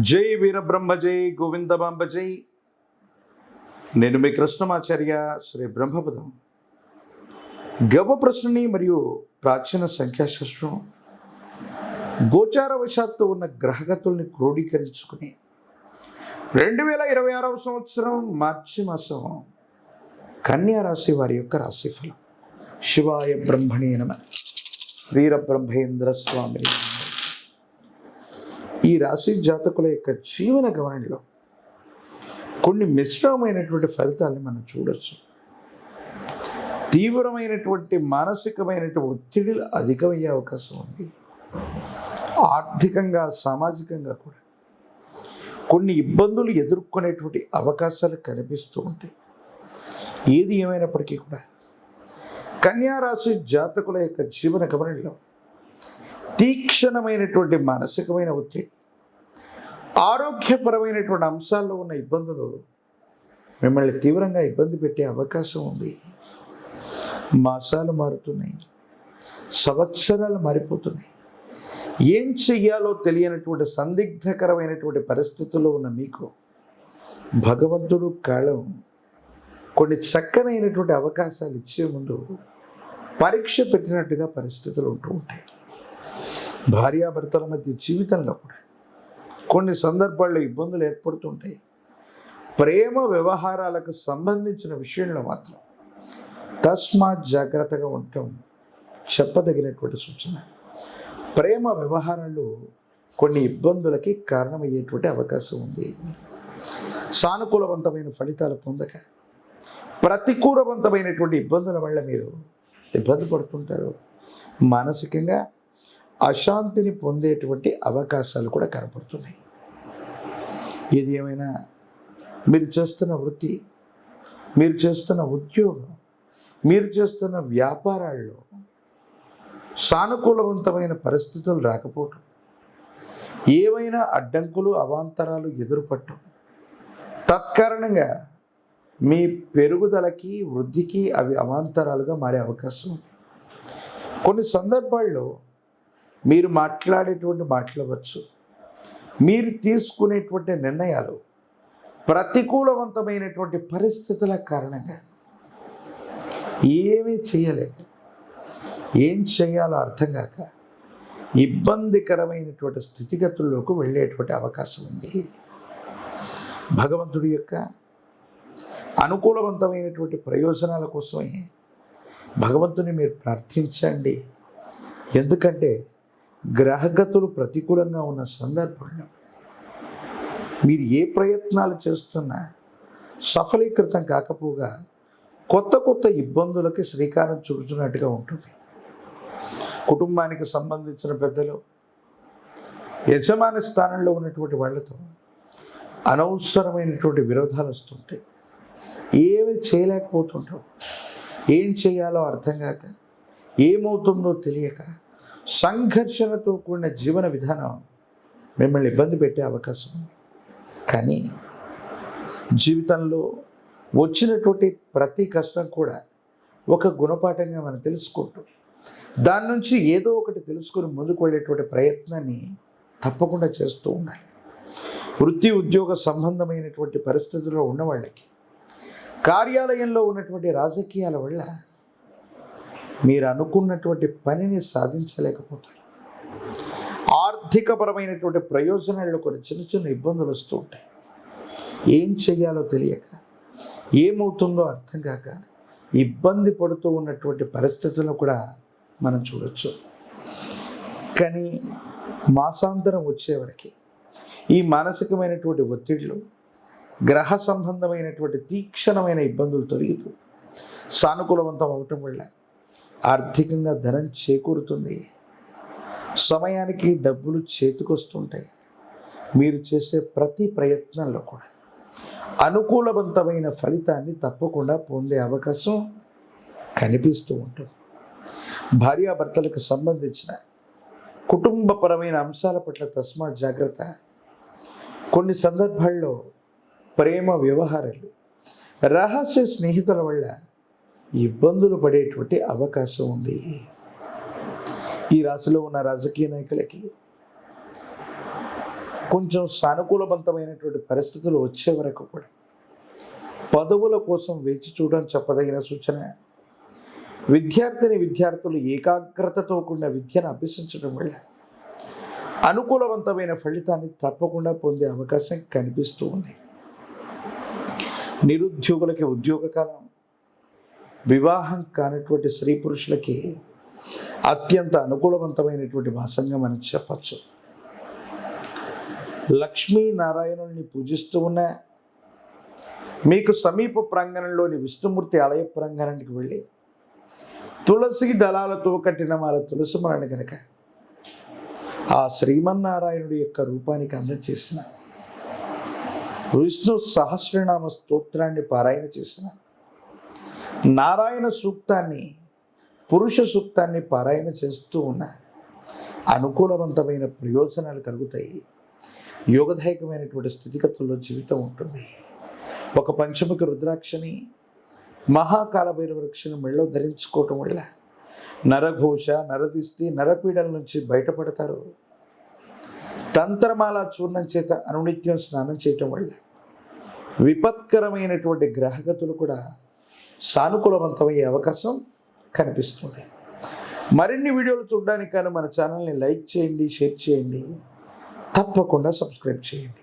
జై వీరబ్రహ్మ జై గోవిందమాంబ జై. నేను మీ కృష్ణమాచార్య శ్రీ బ్రహ్మపదం. గవ్వ ప్రశ్నని మరియు ప్రాచీన సంఖ్యాశాస్త్రం గోచారవశాత్తు ఉన్న గ్రహగతుల్ని క్రోడీకరించుకుని 2026 సంవత్సరం మార్చి మాసం కన్యా రాశి వారి యొక్క రాశిఫలం. శివాయ బ్రహ్మణే నమః. వీరబ్రహ్మేంద్ర స్వామిని. ఈ రాశి జాతకుల యొక్క జీవన గమనంలో కొన్ని మిశ్రమమైనటువంటి ఫలితాలను మనం చూడొచ్చు. తీవ్రమైనటువంటి మానసికమైనటువంటి ఒత్తిడిలు అధికమయ్యే అవకాశం ఉంది. ఆర్థికంగా సామాజికంగా కూడా కొన్ని ఇబ్బందులు ఎదుర్కొనేటువంటి అవకాశాలు కనిపిస్తూ ఉంటాయి. ఏది ఏమైనప్పటికీ కూడా కన్యా రాశి జాతకుల యొక్క జీవన గమనంలో తీక్షణమైనటువంటి మానసికమైన ఒత్తిడి, ఆరోగ్యపరమైనటువంటి అంశాల్లో ఉన్న ఇబ్బందులు మిమ్మల్ని తీవ్రంగా ఇబ్బంది పెట్టే అవకాశం ఉంది. మాసాలు మారుతున్నాయి, సంవత్సరాలు మారిపోతున్నాయి. ఏం చెయ్యాలో తెలియనటువంటి సందిగ్ధకరమైనటువంటి పరిస్థితుల్లో ఉన్న మీకు భగవంతుడు కాలం కొన్ని చక్కనైనటువంటి అవకాశాలు ఇచ్చే ముందు పరీక్ష పెట్టినట్టుగా పరిస్థితులు ఉంటూ ఉంటాయి. భార్యాభర్తల మధ్య జీవితంలో కూడా కొన్ని సందర్భాల్లో ఇబ్బందులు ఏర్పడుతుంటాయి. ప్రేమ వ్యవహారాలకు సంబంధించిన విషయంలో మాత్రం తస్మాత్ జాగ్రత్తగా ఉండటం చెప్పదగినటువంటి సూచన. ప్రేమ వ్యవహారాలు కొన్ని ఇబ్బందులకి కారణమయ్యేటువంటి అవకాశం ఉంది. సానుకూలవంతమైన ఫలితాలు పొందక ప్రతికూలవంతమైనటువంటి ఇబ్బందుల వల్ల మీరు ఇబ్బంది పడుతుంటారు. మానసికంగా అశాంతిని పొందేటువంటి అవకాశాలు కూడా కనపడుతున్నాయి. ఏది ఏమైనా మీరు చేస్తున్న వృత్తి, మీరు చేస్తున్న ఉద్యోగం, మీరు చేస్తున్న వ్యాపారాల్లో సానుకూలవంతమైన పరిస్థితులు రాకపోవటం, ఏవైనా అడ్డంకులు అవాంతరాలు ఎదురుపడటం, తత్కారణంగా మీ పెరుగుదలకి వృద్ధికి అవి అవాంతరాలుగా మారే అవకాశం ఉంది. కొన్ని సందర్భాల్లో మీరు మాట్లాడేటువంటి మాట్లాడవచ్చు, మీరు తీసుకునేటువంటి నిర్ణయాలు ప్రతికూలవంతమైనటువంటి పరిస్థితుల కారణంగా ఏమీ చేయలేక, ఏం చేయాలో అర్థం కాక ఇబ్బందికరమైనటువంటి స్థితిగతుల్లోకి వెళ్ళేటువంటి అవకాశం ఉంది. భగవంతుడి యొక్క అనుకూలవంతమైనటువంటి ప్రయోజనాల కోసమే భగవంతుని మీరు ప్రార్థించండి. ఎందుకంటే గ్రహగతులు ప్రతికూలంగా ఉన్న సందర్భంలో మీరు ఏ ప్రయత్నాలు చేస్తున్నా సఫలీకృతం కాకపోగా కొత్త కొత్త ఇబ్బందులకి శ్రీకారం చుడుతున్నట్టుగా ఉంటుంది. కుటుంబానికి సంబంధించిన పెద్దలు, యజమాని స్థానంలో ఉన్నటువంటి వాళ్ళతో అనవసరమైనటువంటి విరోధాలు వస్తుంటాయి. ఏమి చేయలేకపోతుంటాం, ఏం చేయాలో అర్థం కాక, ఏమవుతుందో తెలియక సంఘర్షణతో కూడిన జీవన విధానం మిమ్మల్ని ఇబ్బంది పెట్టే అవకాశం ఉంది. కానీ జీవితంలో వచ్చినటువంటి ప్రతి కష్టం కూడా ఒక గుణపాఠంగా మనం తెలుసుకుంటూ దాని నుంచి ఏదో ఒకటి తెలుసుకొని ముందుకు వెళ్ళేటువంటి ప్రయత్నాన్ని తప్పకుండా చేస్తూ ఉండాలి. వృత్తి ఉద్యోగ సంబంధమైనటువంటి పరిస్థితుల్లో ఉన్న వాళ్ళకి, కార్యాలయంలో ఉన్నటువంటి రాజకీయాల వల్ల మీరు అనుకున్నటువంటి పనిని సాధించలేకపోతారు. ఆర్థికపరమైనటువంటి ప్రయోజనాల్లో కొన్ని చిన్న చిన్న ఇబ్బందులు వస్తూ ఉంటాయి. ఏం చేయాలో తెలియక, ఏమవుతుందో అర్థం కాక ఇబ్బంది పడుతూ ఉన్నటువంటి పరిస్థితులను కూడా మనం చూడవచ్చు. కానీ మాసాంతరం వచ్చేవరకు ఈ మానసికమైనటువంటి ఒత్తిడిలు, గ్రహ సంబంధమైనటువంటి తీక్షణమైన ఇబ్బందులు తొలగిపో సానుకూలవంతం అవటం వల్ల ఆర్థికంగా ధనం చేకూరుతుంది. సమయానికి డబ్బులు చేతికొస్తుంటాయి. మీరు చేసే ప్రతి ప్రయత్నంలో కూడా అనుకూలవంతమైన ఫలితాన్ని తప్పకుండా పొందే అవకాశం కనిపిస్తూ ఉంటుంది. భార్యాభర్తలకు సంబంధించిన కుటుంబపరమైన అంశాల పట్ల తస్మాత్ జాగ్రత్త. కొన్ని సందర్భాల్లో ప్రేమ వ్యవహారాలు, రహస్య స్నేహితుల వల్ల ఇబ్బందులు పడేటువంటి అవకాశం ఉంది. ఈ రాశిలో ఉన్న రాజకీయ నాయకులకి కొంచెం సానుకూలవంతమైనటువంటి పరిస్థితులు వచ్చే వరకు కూడా పదవుల కోసం వేచి చూడడం చెప్పదగిన సూచన. విద్యార్థులు ఏకాగ్రతతో కూడిన విద్యను అభ్యసించడం వల్ల అనుకూలవంతమైన ఫలితాన్ని తప్పకుండా పొందే అవకాశం కనిపిస్తూ ఉంది. నిరుద్యోగులకి ఉద్యోగ కాలం, వివాహం కానటువంటి స్త్రీ పురుషులకి అత్యంత అనుకూలవంతమైనటువంటి మాసంగా మనం చెప్పచ్చు. లక్ష్మీనారాయణుల్ని పూజిస్తూ ఉన్న మీకు సమీప ప్రాంగణంలోని విష్ణుమూర్తి ఆలయ ప్రాంగణానికి వెళ్ళి తులసి దళాలతో కట్టిన మాల తులసి మాలను కనుక ఆ శ్రీమన్నారాయణుడి యొక్క రూపానికి అందజేసిన, విష్ణు సహస్రనామ స్తోత్రాన్ని పారాయణ చేసిన, నారాయణ సూక్తాన్ని, పురుష సూక్తాన్ని పారాయణ చేస్తూ ఉన్న అనుకూలవంతమైన ప్రయోజనాలు కలుగుతాయి. యోగదాయకమైనటువంటి స్థితిగతుల్లో జీవితం ఉంటుంది. ఒక పంచముఖ రుద్రాక్షని, మహాకాల భైరవ వృక్షను మెళ్ళో ధరించుకోవటం వల్ల నరఘోష, నరదిష్టి, నరపీడల నుంచి బయటపడతారు. తంత్రమాల చూర్ణం చేత అనునిత్యం స్నానం చేయటం వల్ల విపత్కరమైనటువంటి గ్రహగతులు కూడా సానుకూలవంతమయ్యే అవకాశం కనిపిస్తుంది. మరిన్ని వీడియోలు చూడడానికి కానీ మన ఛానల్ని లైక్ చేయండి, షేర్ చేయండి, తప్పకుండా సబ్స్క్రైబ్ చేయండి.